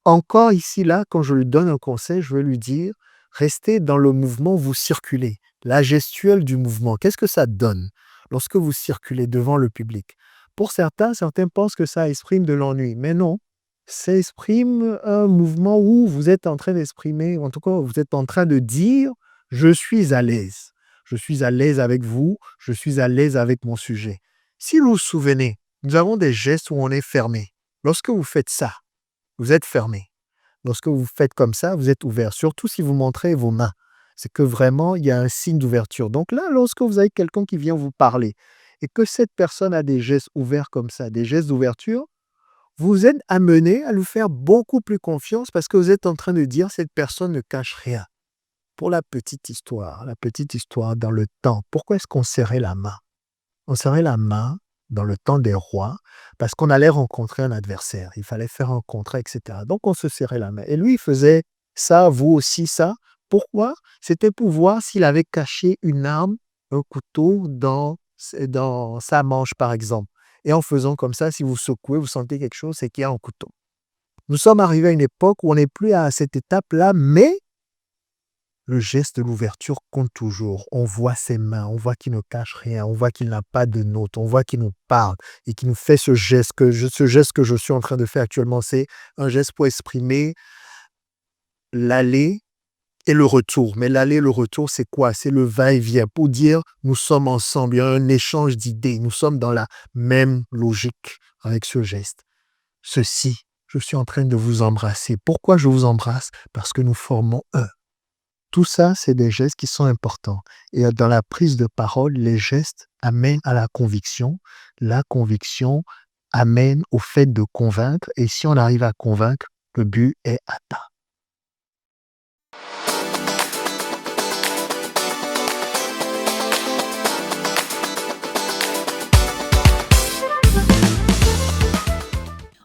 Encore ici, là, quand je lui donne un conseil, je vais lui dire, restez dans le mouvement, vous circulez. La gestuelle du mouvement, qu'est-ce que ça donne lorsque vous circulez devant le public? Pour certains pensent que ça exprime de l'ennui, mais non. Ça exprime un mouvement où vous êtes en train d'exprimer, en tout cas, vous êtes en train de dire, je suis à l'aise. Je suis à l'aise avec vous, je suis à l'aise avec mon sujet. Si vous vous souvenez, nous avons des gestes où on est fermé. Lorsque vous faites ça, vous êtes fermé. Lorsque vous faites comme ça, vous êtes ouvert. Surtout si vous montrez vos mains. C'est que vraiment, il y a un signe d'ouverture. Donc là, lorsque vous avez quelqu'un qui vient vous parler et que cette personne a des gestes ouverts comme ça, des gestes d'ouverture, vous êtes amené à lui faire beaucoup plus confiance parce que vous êtes en train de dire cette personne ne cache rien. Pour la petite histoire dans le temps, pourquoi est-ce qu'on serrait la main? On serrait la main dans le temps des rois parce qu'on allait rencontrer un adversaire. Il fallait faire un contrat, etc. Donc, on se serrait la main. Et lui, il faisait ça, vous aussi ça. Pourquoi? C'était pour voir s'il avait caché une arme, un couteau dans sa manche, par exemple. Et en faisant comme ça, si vous secouez, vous sentez quelque chose, c'est qu'il y a un couteau. Nous sommes arrivés à une époque où on n'est plus à cette étape-là, mais le geste de l'ouverture compte toujours. On voit ses mains, on voit qu'il ne cache rien, on voit qu'il n'a pas de notes, on voit qu'il nous parle et qu'il nous fait ce geste que je suis en train de faire actuellement. C'est un geste pour exprimer l'aller et le retour. Mais l'aller et le retour, c'est quoi? C'est le va-et-vient pour dire nous sommes ensemble, il y a un échange d'idées, nous sommes dans la même logique avec ce geste. Ceci, je suis en train de vous embrasser. Pourquoi je vous embrasse? Parce que nous formons un. Tout ça, c'est des gestes qui sont importants. Et dans la prise de parole, les gestes amènent à la conviction. La conviction amène au fait de convaincre. Et si on arrive à convaincre, le but est atteint.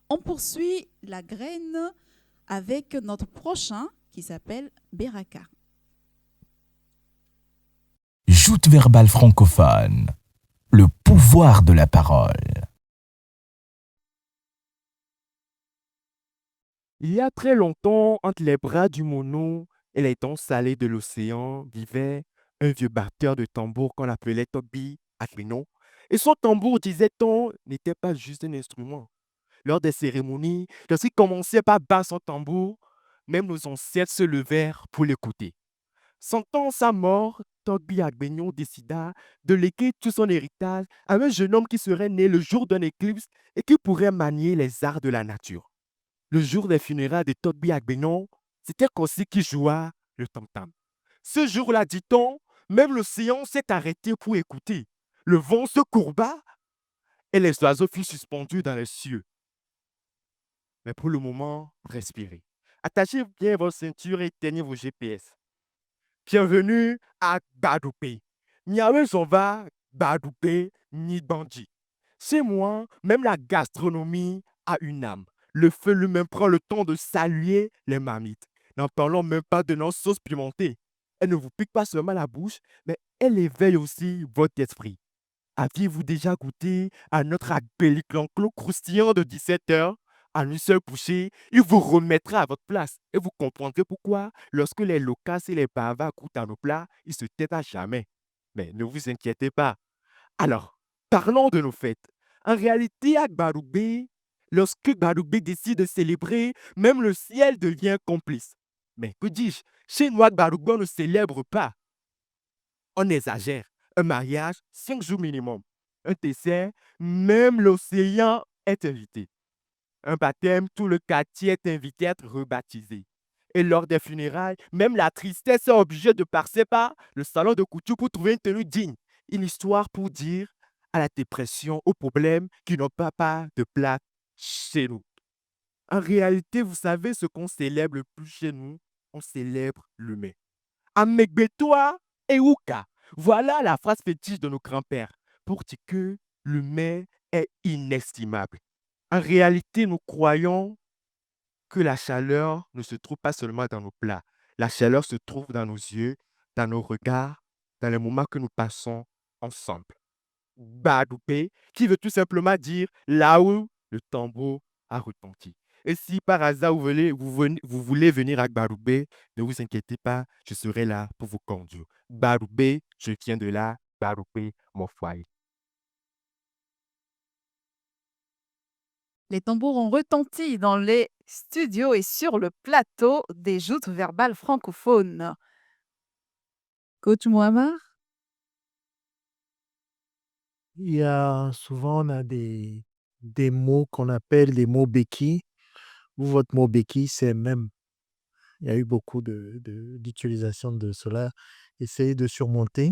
On poursuit la graine avec notre prochain qui s'appelle Beraka. Joute verbale francophone. Le pouvoir de la parole. Il y a très longtemps, entre les bras du mono et les dents salées de l'océan, vivait un vieux batteur de tambour qu'on appelait Toby Aquino. Et son tambour, disait-on, n'était pas juste un instrument. Lors des cérémonies, lorsqu'il commençait par battre son tambour, même nos ancêtres se levèrent pour l'écouter. Sentant sa mort, Togbi Agbenyon décida de léguer tout son héritage à un jeune homme qui serait né le jour d'un éclipse et qui pourrait manier les arts de la nature. Le jour des funérailles de Togbi Agbenyon, c'était Kossi qui joua le tam-tam. Ce jour-là, dit-on, même l'océan s'est arrêté pour écouter. Le vent se courba et les oiseaux furent suspendus dans les cieux. Mais pour le moment, respirez. Attachez bien vos ceintures et éteignez vos GPS. Bienvenue à Badoupé. Miawe Zova, Badoupé, ni bandit. Chez moi, même la gastronomie a une âme. Le feu lui-même prend le temps de saluer les marmites. N'en parlons même pas de nos sauces pimentées. Elle ne vous pique pas seulement la bouche, mais elle éveille aussi votre esprit. Aviez-vous déjà goûté à notre agbéliclanclo croustillant de 17h? En une seule bouchée, il vous remettra à votre place. Et vous comprendrez pourquoi, lorsque les loquaces et les bavards goûtent à nos plats, ils se taisent à jamais. Mais ne vous inquiétez pas. Alors, parlons de nos fêtes. En réalité, à Gbaroubé, lorsque Gbaroubé décide de célébrer, même le ciel devient complice. Mais que dis-je? Chez nous, à Gbaroubé, on ne célèbre pas. On exagère. Un mariage, 5 jours minimum. Un dessert, même l'océan est invité. Un baptême, tout le quartier est invité à être rebaptisé. Et lors des funérailles, même la tristesse est obligée de passer par le salon de couture pour trouver une tenue digne. Une histoire pour dire à la dépression, aux problèmes qui n'ont pas de place chez nous. En réalité, vous savez ce qu'on célèbre le plus chez nous? On célèbre l'humain. Amegbetoa et Ouka. Voilà la phrase fétiche de nos grands-pères pour dire que l'humain est inestimable. En réalité, nous croyons que la chaleur ne se trouve pas seulement dans nos plats. La chaleur se trouve dans nos yeux, dans nos regards, dans les moments que nous passons ensemble. Badoupé, qui veut tout simplement dire là où le tambour a retenti. Et si par hasard vous voulez venir à Badoupé, ne vous inquiétez pas, je serai là pour vous conduire. Badoupé, je viens de là, Badoupé, mon foyer. Les tambours ont retenti dans les studios et sur le plateau des joutes verbales francophones. Coach Mohamed? Il y a souvent, on a des mots qu'on appelle des mots béquilles. Vous, votre mot béquille, c'est même. Il y a eu beaucoup d'utilisation de cela. Essayez de surmonter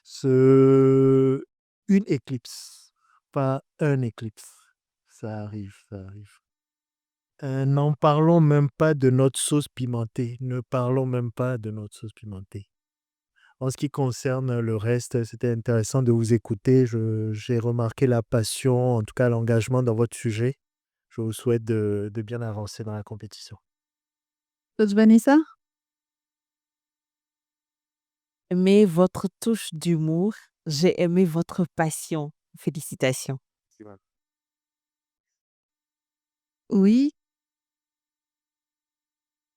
ce, une éclipse, pas un éclipse. Ça arrive, ça arrive. N'en parlons même pas de notre sauce pimentée. Ne parlons même pas de notre sauce pimentée. En ce qui concerne le reste, c'était intéressant de vous écouter. J'ai remarqué la passion, en tout cas l'engagement dans votre sujet. Je vous souhaite de bien avancer dans la compétition. Coach Vanessa? Aimez votre touche d'humour. J'ai aimé votre passion. Félicitations. Oui.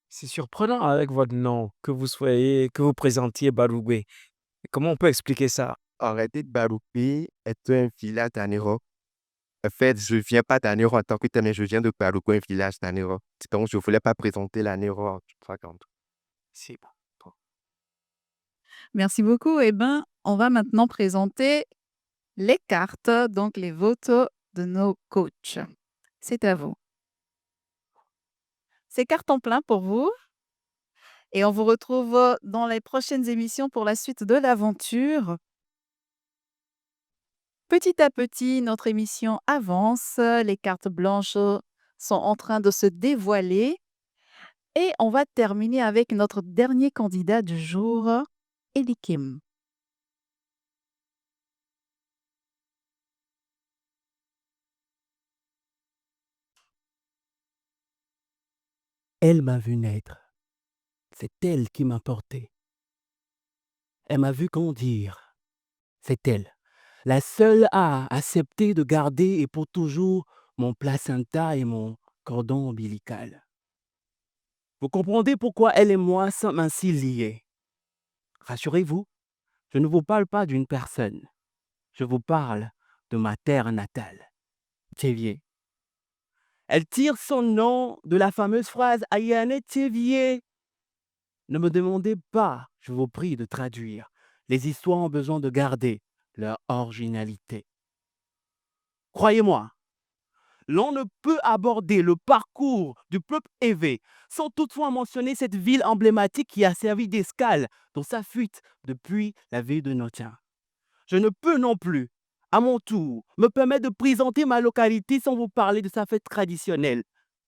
C'est surprenant avec votre nom que vous présentiez Badoubé. Comment on peut expliquer ça? Arrêtez de Badoupé est un village d'Anero. En fait, je viens pas d'Anero en tant que tel, mais je viens de Badoupé, un village d'Anero. Donc, je voulais pas présenter l'Anero en 50. C'est bon. Merci beaucoup. Eh bien, on va maintenant présenter les cartes, donc les votes de nos coachs. C'est à vous. C'est carte en plein pour vous. Et on vous retrouve dans les prochaines émissions pour la suite de l'aventure. Petit à petit, notre émission avance. Les cartes blanches sont en train de se dévoiler. Et on va terminer avec notre dernier candidat du jour, Elikim. Elle m'a vu naître. C'est elle qui m'a porté. Elle m'a vu grandir. C'est elle, la seule à accepter de garder et pour toujours mon placenta et mon cordon ombilical. Vous comprendrez pourquoi elle et moi sommes ainsi liés. Rassurez-vous, je ne vous parle pas d'une personne. Je vous parle de ma terre natale, Thévier. Elle tire son nom de la fameuse phrase Ayane Thévier. Ne me demandez pas, je vous prie de traduire. Les histoires ont besoin de garder leur originalité. Croyez-moi, l'on ne peut aborder le parcours du peuple évé sans toutefois mentionner cette ville emblématique qui a servi d'escale dans sa fuite depuis la ville de Notia. Je ne peux non plus, à mon tour, me permettre de présenter ma localité sans vous parler de sa fête traditionnelle,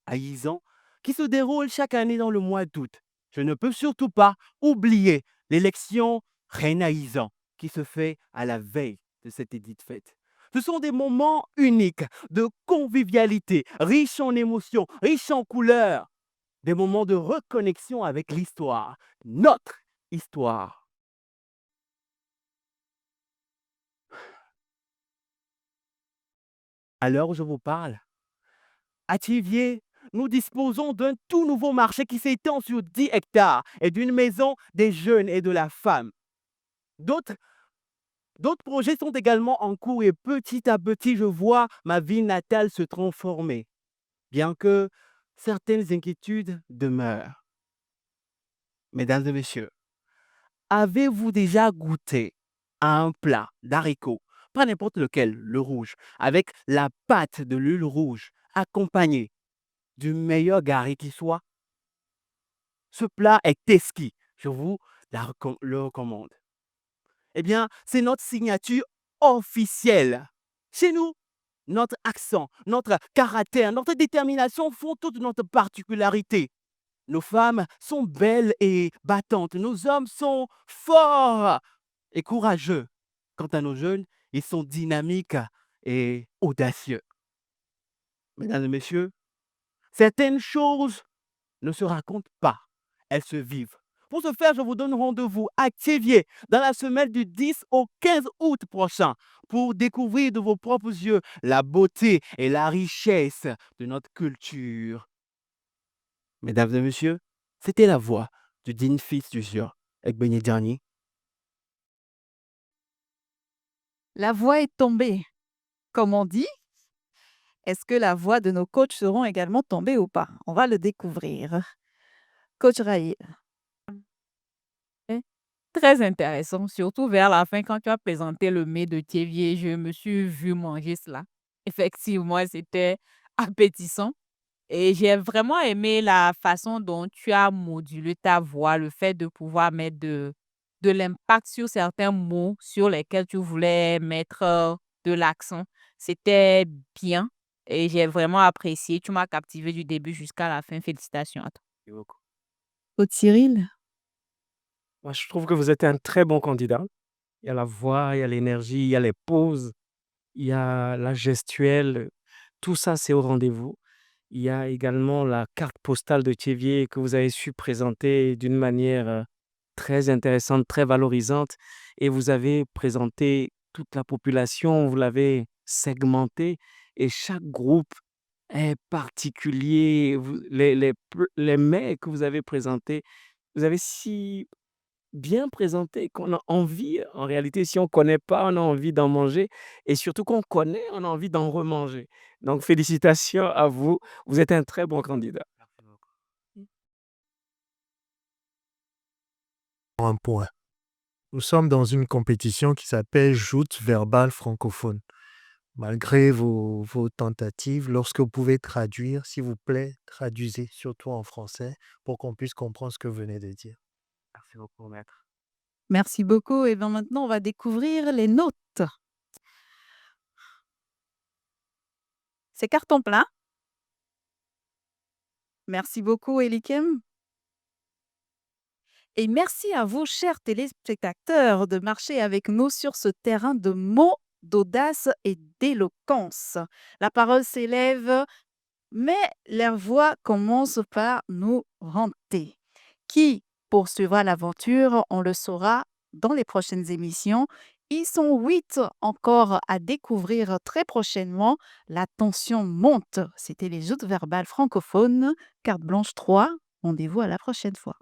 Aïzan, qui se déroule chaque année dans le mois d'août. Je ne peux surtout pas oublier l'élection Reine Aïzan qui se fait à la veille de cette édite fête. Ce sont des moments uniques de convivialité, riches en émotions, riches en couleurs, des moments de reconnexion avec l'histoire, notre histoire. À l'heure où je vous parle, à Thiviers, nous disposons d'un tout nouveau marché qui s'étend sur 10 hectares et d'une maison des jeunes et de la femme. D'autres projets sont également en cours et petit à petit, je vois ma ville natale se transformer, bien que certaines inquiétudes demeurent. Mesdames et messieurs, avez-vous déjà goûté à un plat d'haricots, pas n'importe lequel, le rouge, avec la pâte de l'huile rouge, accompagné du meilleur gari qui soit? Ce plat est exquis, je vous le recommande. Eh bien, c'est notre signature officielle. Chez nous, notre accent, notre caractère, notre détermination font toute notre particularité. Nos femmes sont belles et battantes. Nos hommes sont forts et courageux. Quant à nos jeunes, ils sont dynamiques et audacieux. Mesdames et messieurs, certaines choses ne se racontent pas, elles se vivent. Pour ce faire, je vous donne rendez-vous à Thiéviers dans la semaine du 10 au 15 août prochain pour découvrir de vos propres yeux la beauté et la richesse de notre culture. Mesdames et messieurs, c'était la voix du digne fils du Sieur, Egbené Dernier. La voix est tombée, comme on dit. Est-ce que la voix de nos coachs seront également tombées ou pas? On va le découvrir. Coach Raïl. Très intéressant, surtout vers la fin quand tu as présenté le mets de Thiéviers, je me suis vue manger cela. Effectivement, c'était appétissant et j'ai vraiment aimé la façon dont tu as modulé ta voix, le fait de pouvoir mettre de l'impact sur certains mots sur lesquels tu voulais mettre de l'accent. C'était bien et j'ai vraiment apprécié. Tu m'as captivé du début jusqu'à la fin. Félicitations à toi. Merci beaucoup. Coach Cyril. Moi, je trouve que vous êtes un très bon candidat. Il y a la voix, il y a l'énergie, il y a les pauses, il y a la gestuelle. Tout ça, c'est au rendez-vous. Il y a également la carte postale de Thiéviers que vous avez su présenter d'une manière très intéressante, très valorisante. Et vous avez présenté toute la population, vous l'avez segmenté. Et chaque groupe est particulier. Les mets que vous avez présentés, vous avez si bien présenté qu'on a envie, en réalité, si on ne connaît pas, on a envie d'en manger. Et surtout qu'on connaît, on a envie d'en remanger. Donc, félicitations à vous. Vous êtes un très bon candidat. Un point. Nous sommes dans une compétition qui s'appelle Joute verbale francophone. Malgré vos tentatives, lorsque vous pouvez traduire, s'il vous plaît, traduisez, surtout en français, pour qu'on puisse comprendre ce que vous venez de dire. Merci beaucoup, maître. Merci beaucoup. Et bien maintenant, on va découvrir les notes. C'est carton plein. Merci beaucoup, Elikem. Et merci à vous, chers téléspectateurs, de marcher avec nous sur ce terrain de mots, d'audace et d'éloquence. La parole s'élève, mais leur voix commence par nous hanter. Qui poursuivra l'aventure, on le saura dans les prochaines émissions. Ils sont 8 encore à découvrir très prochainement. La tension monte. C'était les joutes verbales francophones. Carte blanche 3. Rendez-vous à la prochaine fois.